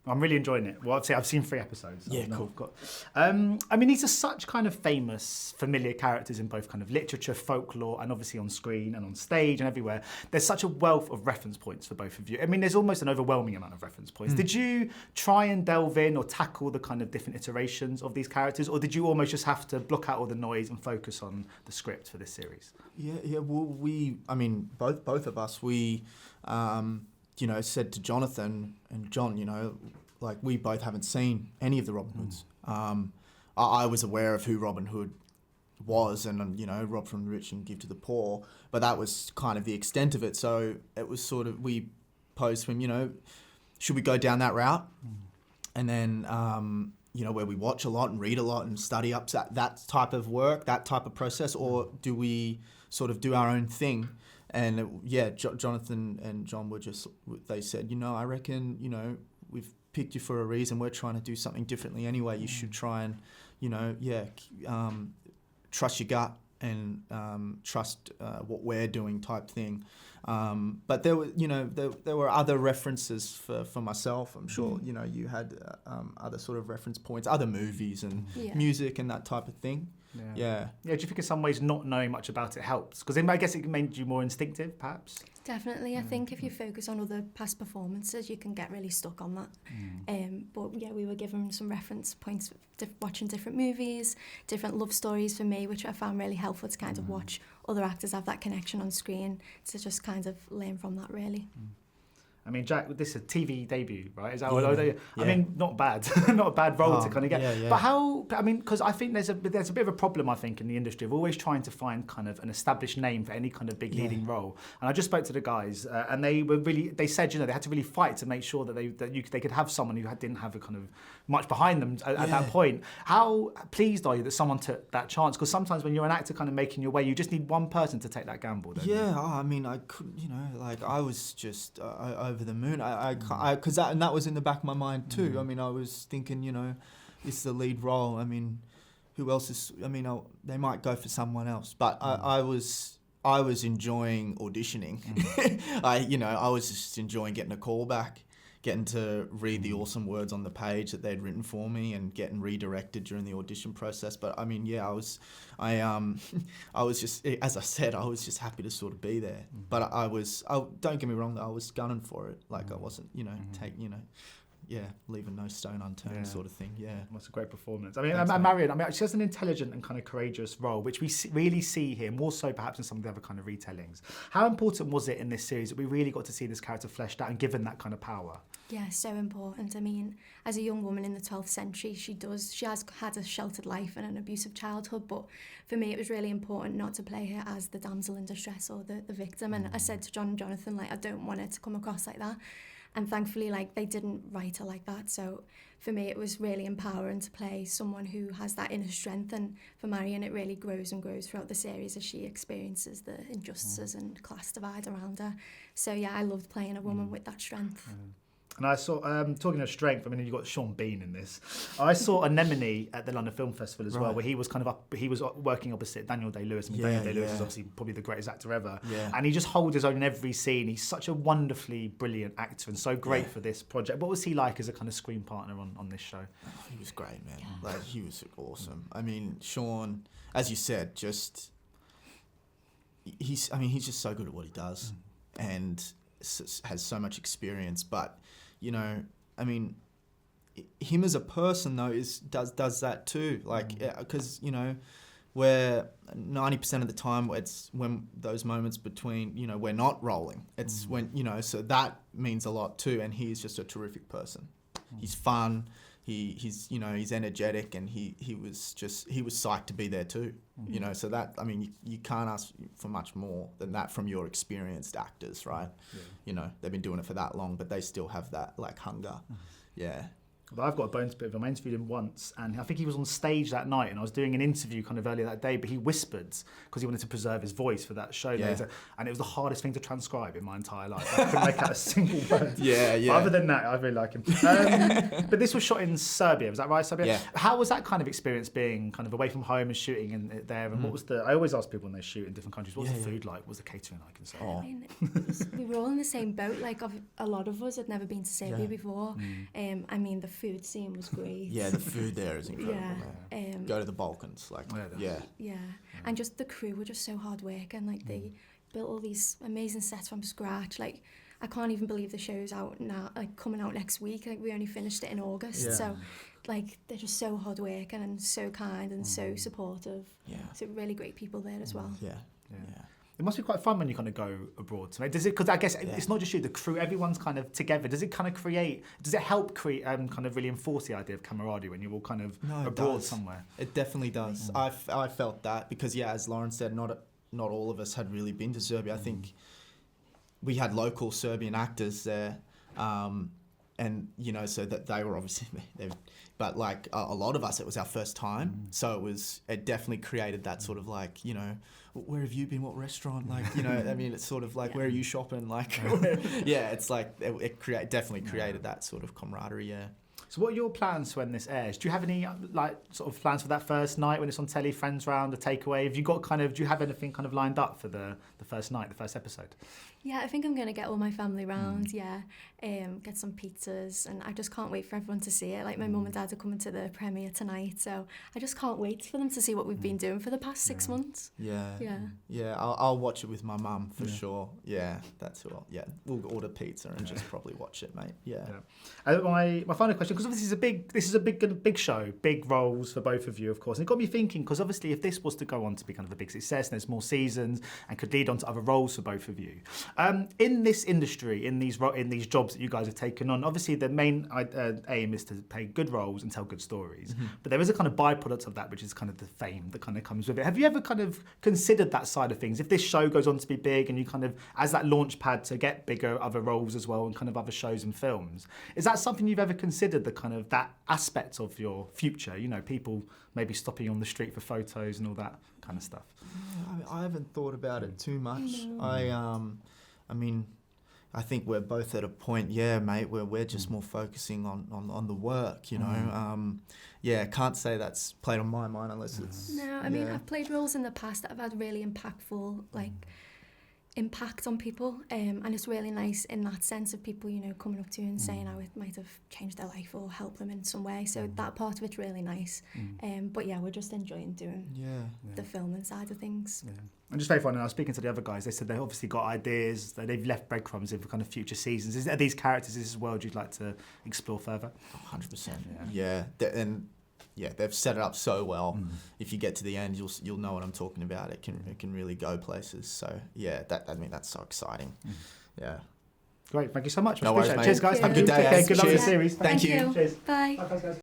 I'm really enjoying it. Well, I've seen 3 episodes. Yeah, Now cool. I've got, I mean, these are such kind of famous, familiar characters in both kind of literature, folklore, and obviously on screen and on stage and everywhere. There's such a wealth of reference points for both of you. I mean, there's almost an overwhelming amount of reference points. Did you try and delve in or tackle the kind of different iterations of these characters, or did you almost just have to block out all the noise and focus on the script for this series? Yeah. Well, I mean, both of us, we, said to Jonathan and John, like we both haven't seen any of the Robin Hoods. I was aware of who Robin Hood was, and rob from the rich and give to the poor, but that was kind of the extent of it. So it was sort of, we posed to him, should we go down that route? And then where we watch a lot and read a lot and study up that type of work, that type of process, or do we sort of do our own thing? And Jonathan and John they said, I reckon, we've picked you for a reason. We're trying to do something differently anyway. You should try and, trust your gut and trust what we're doing type thing. But there were other references for myself. I'm sure, you had other sort of reference points, other movies and music and that type of thing. Yeah. Do you think in some ways not knowing much about it helps? Because I guess it made you more instinctive, perhaps? Definitely. I think if you focus on other past performances, you can get really stuck on that. But yeah, we were given some reference points, watching different movies, different love stories for me, which I found really helpful to kind of watch other actors have that connection on screen, to just kind of learn from that, really. I mean, Jack, this is a TV debut, right? Is that what I mean, not bad. Not a bad role to kind of get. Yeah. But how, I mean, because I think there's a bit of a problem, I think, in the industry of always trying to find kind of an established name for any kind of big leading role. And I just spoke to the guys and they said, they had to really fight to make sure that they could have someone who didn't have a kind of much behind them at that point. How pleased are you that someone took that chance? Because sometimes when you're an actor kind of making your way, you just need one person to take that gamble, don't you? I mean, I couldn't, I was just over the moon. Because that was in the back of my mind too. I mean, I was thinking, it's the lead role. I mean, who else is? I mean, they might go for someone else. But I was enjoying auditioning. I was just enjoying getting a call back, getting to read the awesome words on the page that they'd written for me, and getting redirected during the audition process. But I mean, I was just, as I said, I was just happy to sort of be there. But don't get me wrong, I was gunning for it. Like I wasn't, leaving no stone unturned sort of thing. Yeah. That's a great performance. I mean, Marion, she has an intelligent and kind of courageous role, which we really see here, more so perhaps in some of the other kind of retellings. How important was it in this series that we really got to see this character fleshed out and given that kind of power? Yeah, so important. I mean, as a young woman in the 12th century, she has had a sheltered life and an abusive childhood, but for me it was really important not to play her as the damsel in distress or the victim. And I said to John and Jonathan, I don't want it to come across like that. And thankfully, they didn't write her like that. So for me, it was really empowering to play someone who has that inner strength. And for Marion, it really grows and grows throughout the series as she experiences the injustices and class divide around her. So yeah, I loved playing a woman with that strength. And I saw, talking of strength, I mean, you've got Sean Bean in this. I saw Anemone at the London Film Festival as well, where he was he was working opposite Daniel Day-Lewis. I mean, Daniel Day-Lewis is obviously probably the greatest actor ever. Yeah. And he just holds his own in every scene. He's such a wonderfully brilliant actor and so great for this project. What was he like as a kind of screen partner on this show? Oh, he was great, man. Yeah. He was awesome. I mean, Sean, as you said, he's just so good at what he does and has so much experience, but I mean, him as a person though does that too. Because where 90% of the time it's when those moments between we're not rolling. It's when so that means a lot too. And he is just a terrific person. He's fun. He's energetic, and he was psyched to be there too. So that, I mean, you can't ask for much more than that from your experienced actors, right? They've been doing it for that long, but they still have that hunger. Yeah. But I've got a bone to pick with him. I interviewed him once, and I think he was on stage that night, and I was doing an interview kind of earlier that day, but he whispered because he wanted to preserve his voice for that show. Yeah. And it was the hardest thing to transcribe in my entire life. I couldn't make out a single word. Yeah, yeah. But other than that, I really like him. But this was shot in Serbia, was that right, Serbia? Yeah. How was that kind of experience being kind of away from home and shooting there? And what was I always ask people when they shoot in different countries, what's the food like? What's the catering like? And so Oh. I mean, we were all in the same boat. Like a lot of us had never been to Serbia before. I mean, the food scene was great. Yeah, the food there is incredible. Yeah. Go to the Balkans, like, yeah. Yeah, and just the crew were just so hard working. Like they built all these amazing sets from scratch. Like I can't even believe the show's out now, like coming out next week. Like we only finished it in August, so like they're just so hard working and so kind and so supportive. Yeah. So really great people there as well. Yeah. it must be quite fun when you kind of go abroad. So does it? Because I guess it's not just you, the crew, everyone's kind of together. Does it kind of create? Does it help create? Kind of really enforce the idea of camaraderie when you're all kind of abroad somewhere? It definitely does. I felt that because as Lauren said, not all of us had really been to Serbia. I think we had local Serbian actors there, and so that they were obviously but like a lot of us, it was our first time, so it definitely created that sort of like, where have you been, what restaurant, like, I mean, it's sort of like, where are you shopping, like, it's like it definitely created that sort of camaraderie. So what are your plans when this airs? Do you have any like sort of plans for that first night when it's on telly, friends round, a takeaway? Have you got do you have anything kind of lined up for the first night, the first episode? Yeah, I think I'm going to get all my family round, get some pizzas, and I just can't wait for everyone to see it. Like, my mum and dad are coming to the premiere tonight, so I just can't wait for them to see what we've been doing for the past 6 months. Yeah, I'll watch it with my mum for sure. Yeah, that's who we'll order pizza and just probably watch it, mate. Yeah. My final question, because obviously this is a big show, big roles for both of you, of course, and it got me thinking, because obviously if this was to go on to be kind of a big success and there's more seasons and could lead on to other roles for both of you, in this industry, in these jobs that you guys have taken on, obviously the main aim is to play good roles and tell good stories, but there is a kind of byproduct of that, which is kind of the fame that kind of comes with it. Have you ever kind of considered that side of things? If this show goes on to be big and you kind of, as that launch pad to get bigger other roles as well and kind of other shows and films, is that something you've ever considered, the kind of that aspect of your future, people maybe stopping you on the street for photos and all that kind of stuff? I haven't thought about it too much. No. I mean, I think we're both at a point, mate, where we're just more focusing on the work, can't say that's played on my mind unless it's... No, I mean, I've played roles in the past that have had really impactful, impact on people, and it's really nice in that sense of people, coming up to you and saying how it might have changed their life or helped them in some way, so that part of it's really nice. But we're just enjoying doing the filming side of things. And just very funny, I was speaking to the other guys, they said they've obviously got ideas, that they've left breadcrumbs in for kind of future seasons. Are these characters, is this world you'd like to explore further? 100%. They've set it up so well. If you get to the end, you'll know what I'm talking about. It can really go places. So that's so exciting. Yeah. Great, thank you so much. No worries, mate. Cheers, guys. Have a good day. Good luck with the series. Thank you. Cheers. Bye. Bye, guys.